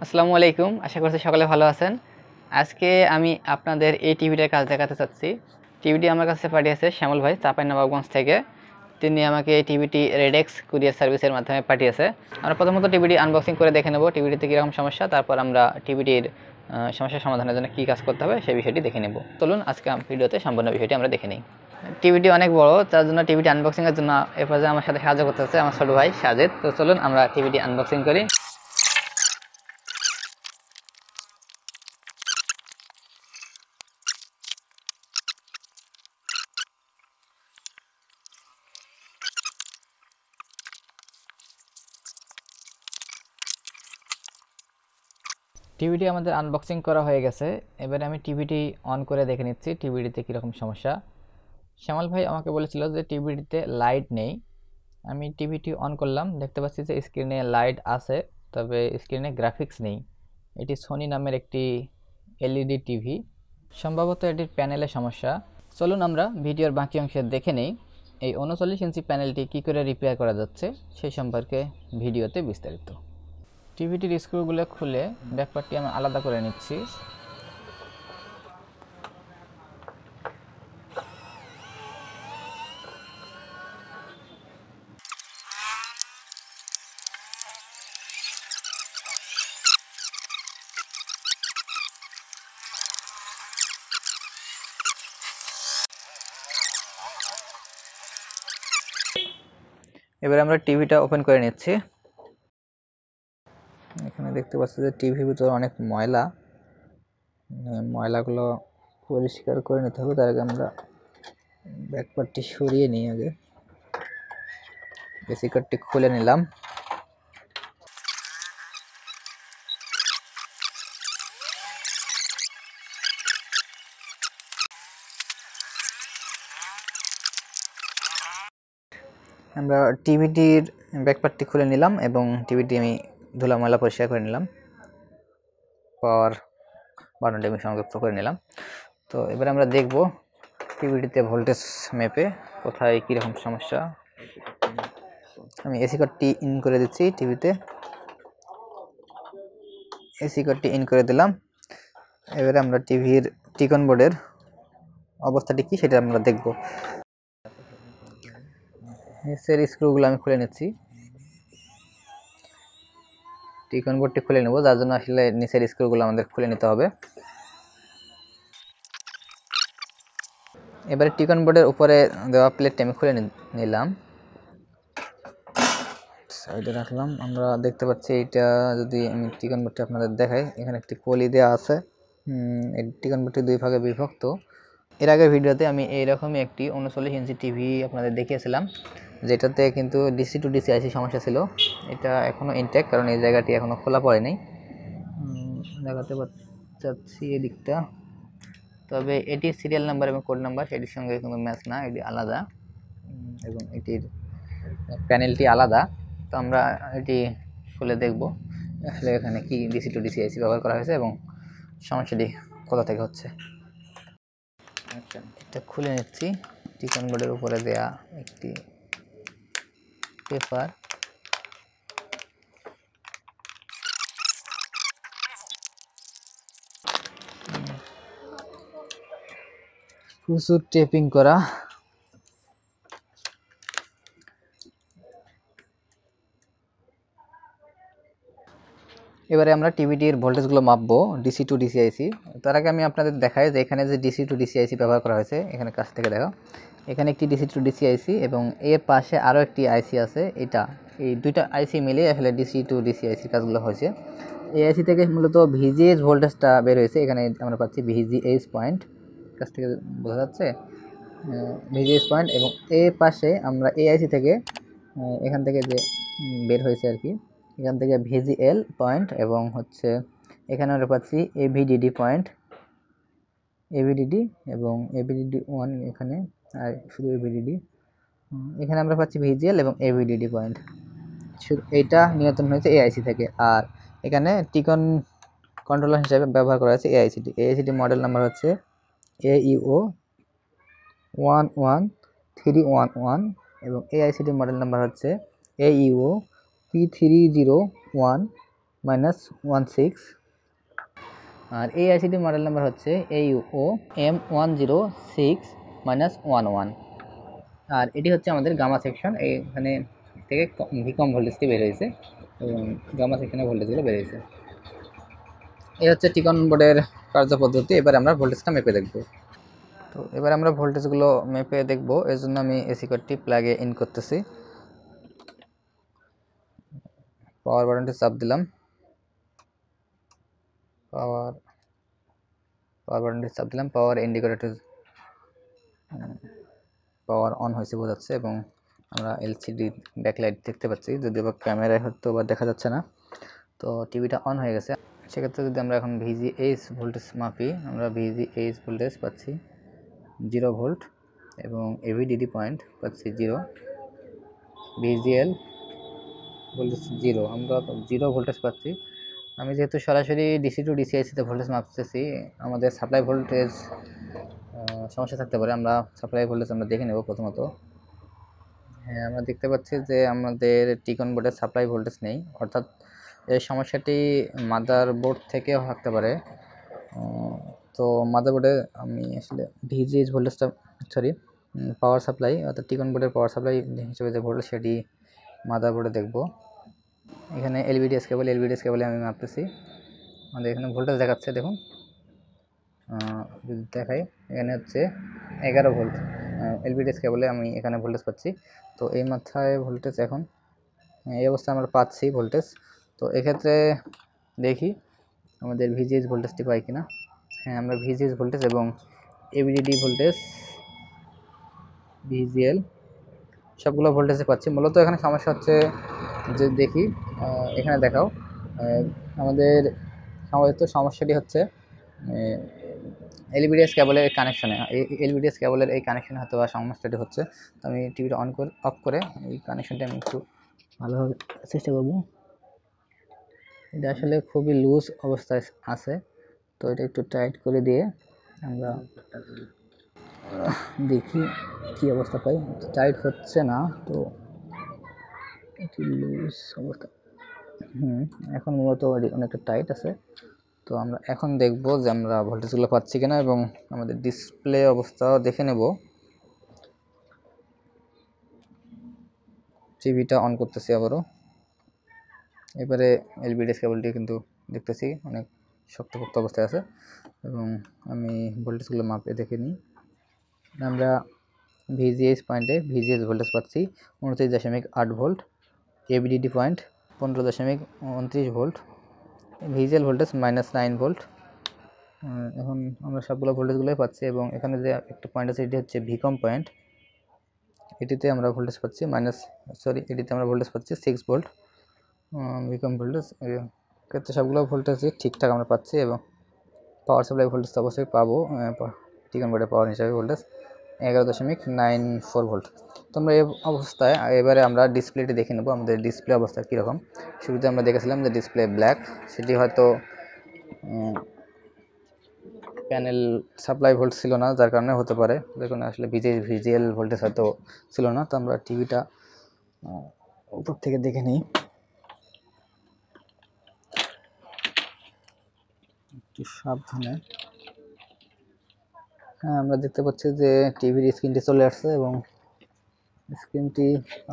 আসসালামু আলাইকুম, আশা করছি সকলে ভালো আছেন। আজকে আমি আপনাদের এই টিভিটার কাজ দেখাতে চাচ্ছি। টিভিটি আমার কাছে পাঠিয়েছে শ্যামল ভাই চাঁপাইনবাবগঞ্জ থেকে। তিনি আমাকে এই টিভিটি রেডেক্স কুরিয়ার সার্ভিসের মাধ্যমে পাঠিয়েছে। আমরা প্রথমত টিভিটি আনবক্সিং করে দেখে নেব টিভিটিতে কীরকম সমস্যা, তারপর আমরা টিভিটির সমস্যার সমাধানের জন্য কী কাজ করতে হবে সেই বিষয়টি দেখে নেব। চলুন আজকে ভিডিওতে সম্পূর্ণ বিষয়টি আমরা দেখে নিই। টিভিটি অনেক বড়, তার জন্য টিভিটি আনবক্সিংয়ের জন্য এ পর্যায়ে আমার সাথে সাহায্য করতে হচ্ছে আমার ছোটো ভাই সাজেদ। তো চলুন আমরা টিভিটি আনবক্সিং করি। টিভিটি আমাদের আনবক্সিং করা হয়ে গেছে। এবারে আমি টিভিটি অন করে দেখে নিচ্ছি টিভিটিতে কীরকম সমস্যা। শ্যামল ভাই আমাকে বলেছিল যে টিভিটিতে লাইট নেই। আমি টিভিটি অন করলাম, দেখতে পাচ্ছি যে স্ক্রিনে লাইট আছে, তবে স্ক্রিনে গ্রাফিক্স নেই। এটি সোনি নামের একটি এলইডি টিভি, সম্ভবত এটির প্যানেলে সমস্যা। চলুন আমরা ভিডিওর বাকি অংশে দেখে নেই এই 39 ইঞ্চি প্যানেলটি কী করে রিপেয়ার করা যাচ্ছে সেই সম্পর্কে ভিডিওতে বিস্তারিত। টিভিটির স্ক্রুগুলো খুলে ব্যাকপার্টটি আমি আলাদা করে নিচ্ছি। এবার আমরা টিভিটা ওপেন করে নিচ্ছি। এখানে দেখতে পাচ্ছি যে টিভির ভিতরে অনেক ময়লাগুলো পরিষ্কার করে নিতে হবে। তার আগে আমরা ব্যাকপার্টটি সরিয়ে নিই। আগে এসি কার্ডটি খুলে নিলাম। আমরা টিভিটির ব্যাকপার্টটি খুলে নিলাম এবং টিভিটি আমি ধুলা ময়লা পরিষ্কার করে নিলাম, পাওয়ার বাটনটি আমি সংযুক্ত করে নিলাম। তো এবার আমরা দেখব টিভিটিতে ভোল্টেজ মেপে কোথায় কীরকম সমস্যা। আমি এসি কার্ডটি ইন করে দিচ্ছি টিভিতে, এসি কার্ডটি ইন করে দিলাম। এবারে আমরা টিভির টিকন বোর্ডের অবস্থাটি কী সেটা আমরা দেখব। নিচের স্ক্রুগুলো আমি খুলে নিচ্ছি, টিকন বোর্ডটি খুলে নেব, যার জন্য আসলে নিচের স্ক্রুগুলো আমাদের খুলে নিতে হবে। এবারে টিকন বোর্ডের উপরে দেওয়া প্লেটটি আমি খুলে নিলাম, সাইডে রাখলাম। আমরা দেখতে পাচ্ছি এটা, যদি আমি টিকন বোর্ডটি আপনাদের দেখাই, এখানে একটি কলি দেওয়া আছে। এই টিকন বোর্ডটি দুই ভাগে বিভক্ত। এর আগের ভিডিওতে আমি এইরকমই একটি 39 ইঞ্চি টিভি আপনাদের দেখিয়েছিলাম, যেটাতে কিন্তু ডিসি টু ডিসি আইসি সমস্যা ছিল। এটা এখনও ইনটেক, কারণ এই জায়গাটি এখনও খোলা পড়েনি। দেখাতে চাচ্ছি এই দিকটা, তবে এটির সিরিয়াল নাম্বার এবং কোড নাম্বার সেটির সঙ্গে কোনো ম্যাচ না, এটি আলাদা এবং এটির প্যানেলটি আলাদা। তো আমরা এটি খুলে দেখব আসলে এখানে কি ডিসি টু ডিসি আইসি ব্যবহার করা হয়েছে এবং সমস্যাটি কোথা থেকে হচ্ছে। এটা খুলে নিচ্ছি। টিকন বোর্ডের উপরে দেয়া একটি পেপার, প্রচুর টেপিং করা। এবারে আমরা টিভিটির ভোল্টেজগুলো মাপবো ডিসি টু ডিসি আইসি। তার আগে আমি আপনাদের দেখাই যে এখানে যে ডিসি টু ডিসি আইসি ব্যবহার করা হয়েছে, এখানে কাছ থেকে দেখো, এখানে একটি ডিসি টু ডিসি আইসি এবং এর পাশে আরও একটি আইসি আছে। এই দুইটা আইসি মিলে আসলে ডিসি টু ডিসি আইসি কাজগুলো হয়েছে। এই আইসি থেকে মূলত ভিজিএইচ ভোল্টেজটা বের হয়েছে। এখানে আমরা পাচ্ছি ভিজিএইচ পয়েন্ট, কাছ থেকে বোঝা যাচ্ছে ভিজিএইচ পয়েন্ট, এবং এর পাশে আমরা এই আইসি থেকে এখান থেকে যে বের হয়েছে আর কি, এখান থেকে ভিজিএল পয়েন্ট এবং হচ্ছে এখানে আমরা পাচ্ছি এভিডিডি পয়েন্ট, এভিডিডি এবং এভিডিডি 1 এখানে, আর শুধু এভিডিডি এখানে আমরা পাচ্ছি ভিজিএল এবং এভিডিডি পয়েন্ট। এইটা নিয়ন্ত্রণ হয়েছে এআইসি থেকে। আর এখানে টিকন কন্ট্রোলার হিসাবে ব্যবহার করা হয়েছে এআইসিটি। এআইসিটি মডেল নাম্বার হচ্ছে AUO 11311 এবং এআইসিটি মডেল নাম্বার হচ্ছে AUO T390XVNO1.0। -16। আর এই আইসিটি মডেল নাম্বার হচ্ছে AUO M106-11। আর এটি হচ্ছে আমাদের গামা সেকশন, এখানে থেকে ভিকম ভোল্টেজটি বের হয়েছে এবং গামা সেকশনের ভোল্টেজগুলো বের হয়েছে। এই হচ্ছে টিকন বোর্ডের কার্যপদ্ধতি। এবার আমরা ভোল্টেজটা মেপে দেখব। তো এবার আমরা ভোল্টেজগুলো মেপে দেখব, এর জন্য আমি এসি কার্ডটি প্লাগে ইন করতেছি। পাওয়ার বাটনটি চাপ দিলাম, পাওয়ার বাটনটি চাপ দিলাম, পাওয়ার ইন্ডিকেটরটি পাওয়ার অন হয়েছে বোঝাচ্ছে এবং আমরা এলসিডি ব্যাকলাইট দেখতে পাচ্ছি, যদিও বা ক্যামেরায় হয়তো বা দেখা যাচ্ছে না। তো টিভিটা অন হয়ে গেছে। সেক্ষেত্রে যদি আমরা এখন ভিজিএইচ ভোল্টেজ মাপি, আমরা ভিজিএইচ ভোল্টেজ পাচ্ছি 0 ভোল্ট এবং এভিডিডি পয়েন্ট পাচ্ছি 0, ভিজিএল ভোল্টেজ 0, আমরা 0 ভোল্টেজ পাচ্ছি। আমি যেহেতু সরাসরি ডিসি টু ডিসিআইসিতে ভোল্টেজ মাপতেছি, আমাদের সাপ্লাই ভোল্টেজ সমস্যা থাকতে পারে। আমরা সাপ্লাই ভোল্টেজ আমরা দেখে নেব প্রথমত। হ্যাঁ, আমরা দেখতে পাচ্ছি যে আমাদের টিকন বোর্ডের সাপ্লাই ভোল্টেজ নেই, অর্থাৎ এই সমস্যাটি মাদারবোর্ড থেকেও থাকতে পারে। তো মাদারবোর্ডে আমি আসলে ভিজিএইচ ভোল্টেজটা পাওয়ার সাপ্লাই অর্থাৎ টিকন বোর্ডের পাওয়ার সাপ্লাই হিসেবে যে ভোল্টেজ সেটি মাদারবোর্ডে দেখব। এখানে এলভিডিএস কেবলে আমি মাপতেছি। আমাদের এখানে ভোল্টেজ দেখাচ্ছে, দেখুন যদি দেখাই, এখানে হচ্ছে 11 ভোল্ট এলভিডিএস কেবলে আমি এখানে ভোল্টেজ পাচ্ছি। তো এই মাথায় ভোল্টেজ এখন এই অবস্থায় আমরা পাচ্ছি ভোল্টেজ। তো এক্ষেত্রে দেখি আমাদের ভিজিএইচ ভোল্টেজটি পাই কিনা। হ্যাঁ, আমরা ভিজিএইচ ভোল্টেজ এবং এভিডিডি ভোল্টেজ, ভিজিএল সবগুলো ভোল্টেজে পাচ্ছি। মূলত এখানে সমস্যা হচ্ছে যে দেখি এখানে দেখাও, আমাদের সম্ভবত সমস্যাটি হচ্ছে এলভিডিএস কেবলের কানেকশনে, এলভিডিএস কেবলের এই কানেকশনে হয়তো বা সমস্যাটি হচ্ছে। তো আমি টিভিটা অফ করে এই কানেকশনটা আমি একটু ভালোভাবে চেষ্টা করব। এটা আসলে খুবই লুজ অবস্থায় আছে, তো এটা একটু টাইট করে দিয়ে আমরা দেখি কি অবস্থা পাই। টাইট হচ্ছে না, তো একটু লুজ অবস্থা। এখন মূলত অনেকটা টাইট আছে। তো আমরা এখন দেখব যে আমরা ভোল্টেজগুলো পাচ্ছি কিনা এবং আমাদের ডিসপ্লে অবস্থাও দেখে নেব। টিভিটা অন করতেছি আবারও। এবারে এলভিডিএস কেবলটি কিন্তু দেখতেছি অনেক শক্তপোক্ত অবস্থায় আছে এবং আমি ভোল্টেজগুলো মাপে দেখে নিই। আমরা ভিজিএইচ পয়েন্টে ভিজিএইচ ভোল্টেজ পাচ্ছি 29.8 volt, AVDD point 15.29 volt, VGL voltage -9 volt. এখন আমরা সবগুলো ভোল্টেজগুলোই পাচ্ছি এবং এখানে যে একটা পয়েন্ট আছে এটি হচ্ছে ভিকম পয়েন্ট, এটিতে আমরা ভোল্টেজ পাচ্ছি এটিতে আমরা ভোল্টেজ পাচ্ছি 6 ভোল্ট ভিকম ভোল্টেজ। ক্ষেত্রে সবগুলো ভোল্টেজই ঠিকঠাক আমরা পাচ্ছি এবং পাওয়ার সাপ্লাই ভোল্টেজ তো অবশ্যই পাবো, টিকন বোর্ডের পাওয়ার হিসাবে ভোল্টেজ 11.94 ভোল্ট। তো আমরা এই অবস্থায় এবারে আমরা ডিসপ্লেটি দেখে নেব আমাদের ডিসপ্লে অবস্থা কীরকম। শুরুতে আমরা দেখেছিলাম যে ডিসপ্লে ব্ল্যাক, সেটি হয়তো প্যানেল সাপ্লাই ভোল্ট ছিল না, যার কারণে হতে পারে, দেখুন আসলে ভিজিএল ভোল্টেজ হয়তো ছিল না। তো আমরা টিভিটা উপর থেকে দেখে নিই একটু সাবধানে। হ্যাঁ, আমরা দেখতে পাচ্ছি যে টিভির স্ক্রিনটি চলে আসছে এবং স্ক্রিনটি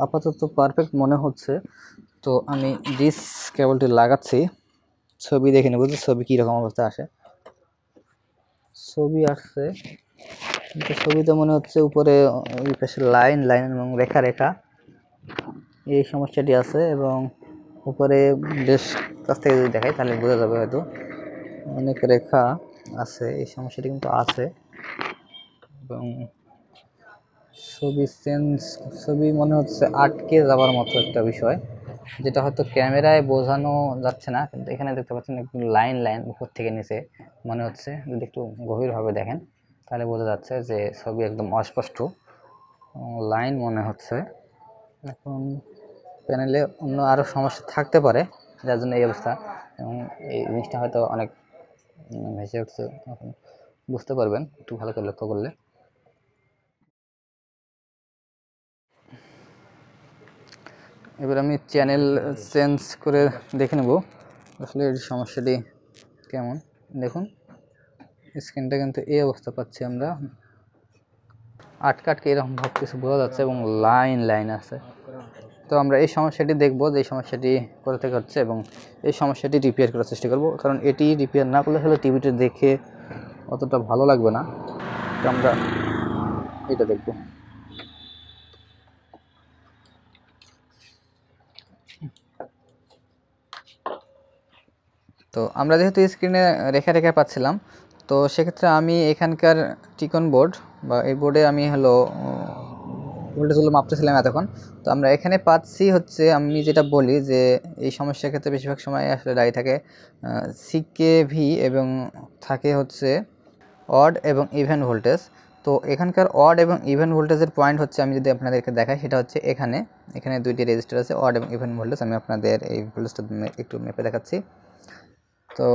আপাতত পারফেক্ট মনে হচ্ছে। তো আমি ডিস কেবলটি লাগাচ্ছি, ছবি দেখে নেব যে ছবি কীরকম অবস্থা আসে। ছবি আসছে, কিন্তু ছবিতে মনে হচ্ছে উপরে ওই পাশে লাইন এবং রেখা এই সমস্যাটি আছে এবং উপরে বেশ কাছ থেকে যদি দেখাই তাহলে বোঝা যাবে হয়তো অনেক রেখা আছে, এই সমস্যাটি কিন্তু আছে। এবং ছবি মনে হচ্ছে আটকে যাওয়ার মতো একটা বিষয়, যেটা হয়তো ক্যামেরায় বোঝানো যাচ্ছে না, কিন্তু এখানে দেখতে পাচ্ছেন একটু লাইন উপর থেকে নিচে মনে হচ্ছে। যদি একটু গভীরভাবে দেখেন তাহলে বোঝা যাচ্ছে যে ছবি একদম অস্পষ্ট লাইন মনে হচ্ছে। এখন প্যানেলে অন্য আরও সমস্যা থাকতে পারে যার জন্য এই অবস্থা, এবং এই জিনিসটা হয়তো অনেক ভেসে উঠছে, এখন বুঝতে পারবেন একটু ভালো করে লক্ষ্য করলে। এবার আমি চ্যানেল চেঞ্জ করে দেখে নেব আসলে এর সমস্যাটি কেমন দেখুন, স্ক্রিনটা কিন্তু এই অবস্থা পাচ্ছি আমরা, আটকে এরকম ভাব কিছু বোঝা যাচ্ছে এবং লাইন আছে। তো আমরা এই সমস্যাটি দেখব যে এই সমস্যাটি কোথা থেকে হচ্ছে এবং এই সমস্যাটি রিপেয়ার করার চেষ্টা করব, কারণ এটি রিপেয়ার না করলে আসলে টিভিটা দেখে অতটা ভালো লাগবে না। তো আমরা এটা দেখব। তো আমরা যেহেতু স্ক্রিনে রেখা পাচ্ছিলাম, তো সেক্ষেত্রে আমি এখানকার টিকন বোর্ড বা এই বোর্ডে আমি ভোল্টেজগুলো মাপতেছিলাম এতক্ষণ। তো আমরা এখানে পাচ্ছি হচ্ছে, আমি যেটা বলি যে এই সমস্যার ক্ষেত্রে বেশিরভাগ সময় আসলে দায়ী থাকে সিকেভি এবং থাকে হচ্ছে অড এবং ইভেন ভোল্টেজ। তো এখানকার অড এবং ইভেন ভোল্টেজের পয়েন্ট হচ্ছে, আমি যদি আপনাদেরকে দেখাই, সেটা হচ্ছে এখানে দুইটি রেজিস্টার আছে অড এবং ইভেন ভোল্টেজ। আমি আপনাদের এই ভোল্টেজটা একটু মেপে দেখাচ্ছি। তো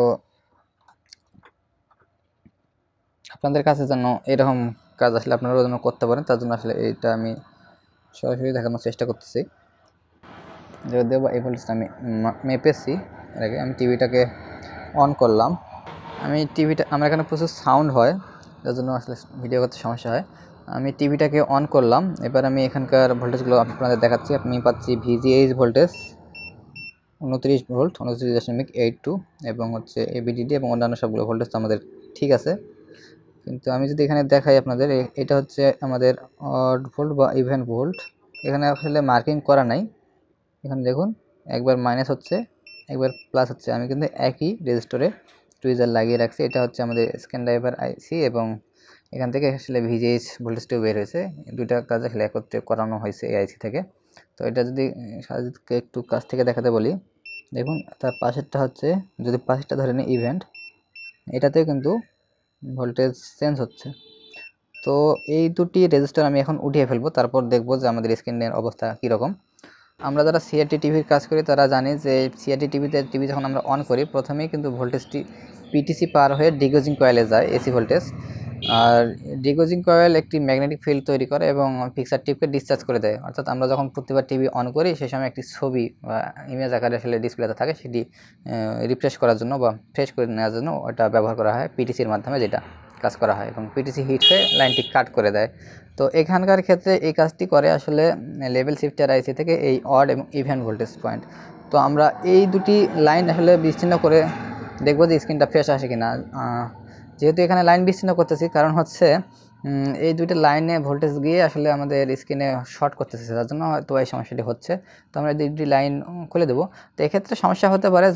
আপনাদের কাছে যেন এরকম কাজ আসলে আপনারাও যেন করতে পারেন, তার জন্য আসলে এইটা আমি সরাসরি দেখানোর চেষ্টা করতেছি। যদিও বা এই ভোল্টেজটা আমি মেপেছি এর আগে। আমি টিভিটাকে অন করলাম। আমার এখানে প্রচুর সাউন্ড হয়, যার জন্য আসলে ভিডিও করতে সমস্যা হয়। আমি টিভিটাকে অন করলাম, এবার আমি এখানকার ভোল্টেজগুলো আপনাদের দেখাচ্ছি। আমি পাচ্ছি ভিজিএইচ ভোল্টেজ 29 ভোল্ট, 29.82 এবং হচ্ছে এবিডিডি এবং অন্যান্য সবগুলো ভোল্টেজ তো আমাদের ঠিক আছে। কিন্তু আমি যদি এখানে দেখাই আপনাদের, এটা হচ্ছে আমাদের অড ভোল্ট বা ইভেন ভোল্ট। এখানে আসলে মার্কিং করা নাই। এখানে দেখুন, একবার মাইনাস হচ্ছে, একবার প্লাস হচ্ছে। আমি কিন্তু একই রেজিস্টরে টুইজার লাগিয়ে রাখছি। এটা হচ্ছে আমাদের স্ক্যান ড্রাইভার আইসি এবং এখান থেকে আসলে ভিজিএইচ ভোল্টেজটিও বের হয়েছে। দুইটা কাজ আসলে একত্রে করানো হয়েছে এই আইসি থেকে। তো এটা যদি সাজিদকে একটু কাছ থেকে দেখাতে বলি, দেখুন তার পাশেরটা হচ্ছে, যদি পাশেরটা ধরে নিই ইভেন্ট, এটাতেও কিন্তু ভোল্টেজ চেঞ্জ হচ্ছে। তো এই দুটি রেজিস্টার আমি এখন উঠিয়ে ফেলবো, তারপর দেখব যে আমাদের স্ক্রিনের অবস্থা কীরকম। আমরা যারা সিআরটি টিভির কাজ করি তারা জানি যে সিআরটি টিভি যখন আমরা অন করি, প্রথমেই কিন্তু ভোল্টেজটি পিটিসি পার হয়ে ডিগোজিং কয়েলে যায়, এসি ভোল্টেজ। আর ডিগোজিং কয়েল একটি ম্যাগনেটিক ফিল্ড তৈরি করে এবং ফিক্সার টিপকে ডিসচার্জ করে দেয়। অর্থাৎ আমরা যখন প্রতিবার টিভি অন করি সেই সময় একটি ছবি বা ইমেজ আকারে আসলে ডিসপ্লেতে থাকে, সেটি রিফ্রেশ করার জন্য বা ফ্রেশ করে নেওয়ার জন্য ওটা ব্যবহার করা হয় পিটিসির মাধ্যমে, যেটা কাজ করা হয় এবং পিটিসি হিট হয়ে লাইনটি কাট করে দেয়। তো এখানকার ক্ষেত্রে এই কাজটি করে আসলে লেভেল শিফটার আইসি থেকে এই অড এবং ইভেন ভোল্টেজ পয়েন্ট। তো আমরা এই দুটি লাইন আসলে বিচ্ছিন্ন করে দেখব যে স্ক্রিনটা ফ্রেশ আসে কিনা। যেহেতু এখানে লাইন বিচ্ছিন্ন করতেছি, কারণ হচ্ছে এই দুইটা লাইনে ভোল্টেজ গিয়ে আসলে আমাদের স্ক্রিনে শর্ট করতেছে, তার জন্য হয়তো এই সমস্যাটি হচ্ছে। তো আমরা দুটি লাইন খুলে দেবো। তো এক্ষেত্রে সমস্যা হতে পারে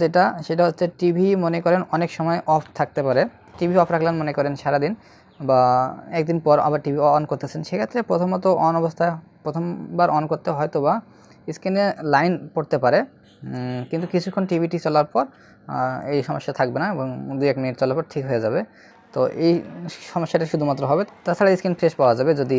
সেটা হচ্ছে টিভি মনে করেন অনেক সময় অফ থাকতে পারে। টিভি অফ রাখলেন মনে করেন সারাদিন বা একদিন পর আবার টিভি অন করতেছেন, সেক্ষেত্রে প্রথমত অন অবস্থায় প্রথমবার অন করতে হয়তো বা স্ক্রিনে লাইন পড়তে পারে, কিন্তু কিছুক্ষণ টিভিটি চলার পর এই সমস্যা থাকবে না এবং 2-1 মিনিট চলার পর ঠিক হয়ে যাবে। তো এই সমস্যাটা শুধুমাত্র হবে, তাছাড়া স্ক্রিন ফ্রেশ পাওয়া যাবে যদি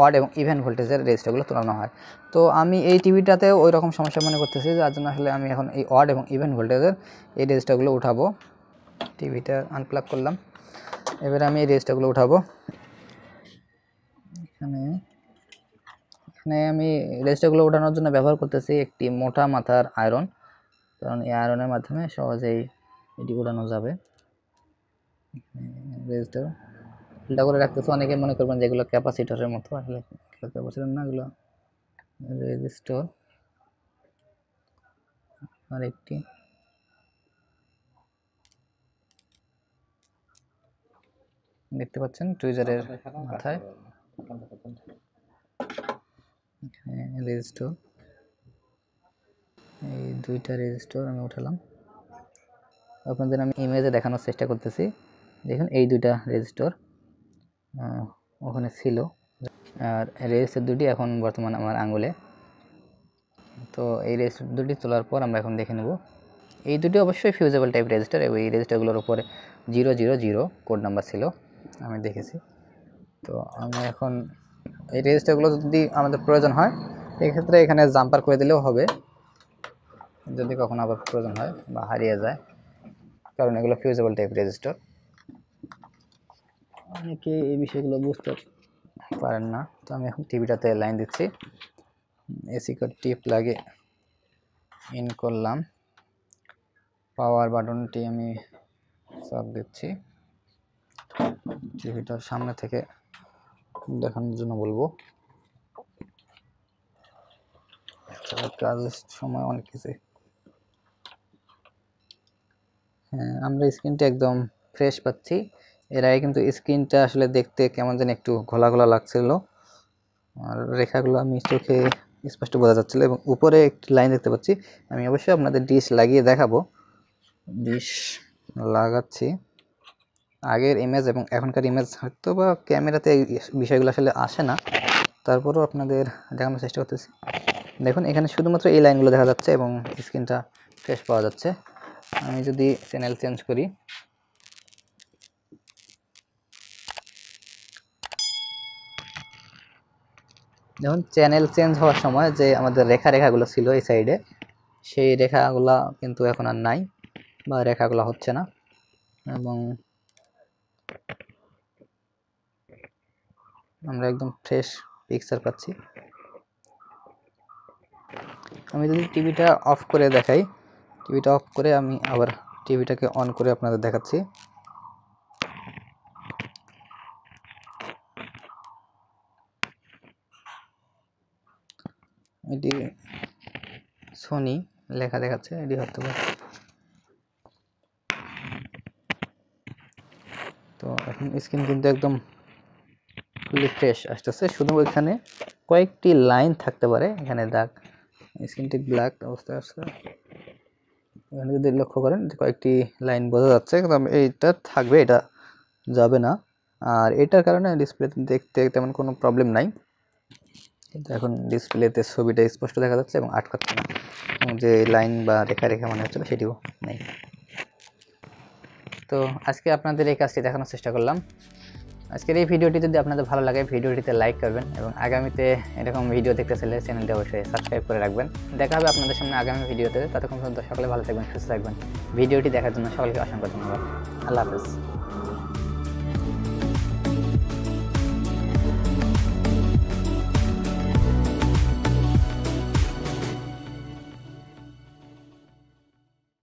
অড এবং ইভেন ভোল্টেজের রেজিস্টারগুলো তুলানো হয়। তো আমি এই টিভিটাতেও ওই রকম সমস্যা মনে করতেছি, যার জন্য আসলে আমি এখন এই অড এবং ইভেন ভোল্টেজের এই রেজিস্টারগুলো উঠাবো। টিভিটা আনপ্লাগ করলাম, এবারে আমি এই রেজিস্টারগুলো উঠাবো। এখানে আমি রেজিস্টারগুলো ওঠানোর জন্য ব্যবহার করতেছি একটি মোটা মাথার আয়রন, কারণ এই আয়রনের মাধ্যমে সহজেই এটি উঠানো যাবে। রেজিস্টার উল্টা করে রাখতেছে, অনেকে মনে করবেন যে এগুলো ক্যাপাসিটরের মতো, আসলে ক্যাপাসিটর না, এগুলো রেজিস্টার। আর একটি দেখতে পাচ্ছেন টুইজারের মাথায় রেজিস্টার, এই দুইটা রেজিস্টার আমি উঠালাম। আপনাদের আমি ইমেজে দেখানোর চেষ্টা করতেছি। দেখুন এই দুইটা রেজিস্টার ওখানে ছিল, আর রেজিস্টার দুটি এখন বর্তমানে আমার আঙুলে। তো এই রেজিস্টার দুটি তোলার পর আমরা এখন দেখে নেব। এই দুটি অবশ্যই ফিউজেবল টাইপ রেজিস্টার এবং এই রেজিস্টারগুলোর উপরে 000 কোড নাম্বার ছিল, আমি দেখেছি। তো আমরা এখন এই রেজিস্টারগুলো যদি আমাদের প্রয়োজন হয়, এক্ষেত্রে এখানে জাম্পার করে দিলেও হবে, যদি কখনো আবার প্রয়োজন হয় বা হারিয়ে যায়, কারণ এগুলো ফিউজেবল টাইপ রেজিস্টার। অনেকে এই বিষয়গুলো বুঝতে পারেন না। তো আমি এখন টিভিটাতে লাইন দিচ্ছি, এসি কোড টিপ লাগে ইন করলাম, পাওয়ার বাটনটি আমি চাপ দিচ্ছি, টিভিটার সামনে থেকে দেখানোর জন্য বলবো। কাজের সময় অনেক কিছু, হ্যাঁ আমরা স্ক্রিনটা একদম ফ্রেশ পাচ্ছি। এর আগে কিন্তু স্ক্রিনটা আসলে দেখতে কেমন যেন একটু ঘোলা ঘোলা লাগছিল, আর রেখাগুলো আমি চোখে স্পষ্ট বোঝা যাচ্ছিল, এবং উপরে একটি লাইন দেখতে পাচ্ছি। আমি অবশ্যই আপনাদের ডিশ লাগিয়ে দেখাবো। ডিশ লাগাচ্ছি, আগের ইমেজ এবং এখনকার ইমেজ হয়তো বা ক্যামেরাতে এই বিষয়গুলো আসলে আসে না, তারপরেও আপনাদের দেখানোর চেষ্টা করতেছি। দেখুন এখানে শুধুমাত্র এই লাইনগুলো দেখা যাচ্ছে এবং স্ক্রিনটা ফ্রেশ পাওয়া যাচ্ছে। আমি যদি চ্যানেল চেঞ্জ করি, দেখুন চ্যানেল চেঞ্জ হওয়ার সময় যে আমাদের রেখাগুলো ছিল এই সাইডে, সেই রেখাগুলো কিন্তু এখন আর নাই, বা রেখাগুলো হচ্ছে না, এবং আমরা একদম ফ্রেশ পিকচার পাচ্ছি। আমি যদি টিভিটা অফ করে দেখাই, টিভিটা অফ করে আমি আবার টিভিটাকে অন করে আপনাদের দেখাচ্ছি। এটি সোনি লেখা দেখাচ্ছে, এটি হতে পারে। তো এখন স্ক্রিন কিন্তু একদম ফুলি ফ্রেশ আসতেছে, শুধু এখানে কয়েকটি লাইন থাকতে পারে, এখানে দাগ, স্ক্রিনটি ব্ল্যাক অবস্থায় আসছে। এখানে যদি লক্ষ্য করেন যে কয়েকটি লাইন বোঝা যাচ্ছে, কিন্তু এইটা থাকবে, এটা যাবে না। আর এটার কারণে ডিসপ্লেতে দেখতে তেমন কোনো প্রবলেম নাই, কিন্তু এখন ডিসপ্লেতে ছবিটা স্পষ্ট দেখা যাচ্ছে এবং আটকাচ্ছে না, এবং যে লাইন বা রেখা রেখা মনে হচ্ছিল সেটিও নেই। তো আজকে আপনাদের এই কাজটি দেখানোর চেষ্টা করলাম। আজকের এই ভিডিওটি যদি আপনাদের ভালো লাগে, ভিডিওটিতে লাইক করবেন, এবং আগামীতে এরকম ভিডিও দেখতে চাইলে চ্যানেলটি অবশ্যই সাবস্ক্রাইব করে রাখবেন। দেখা হবে আপনাদের সামনে আগামী ভিডিওতে, ততক্ষণ পর্যন্ত সকলে ভালো থাকবেন, সুস্থ থাকবেন। ভিডিওটি দেখার জন্য সকলকে অসংখ্য ধন্যবাদ। আল্লাহ হাফেজ।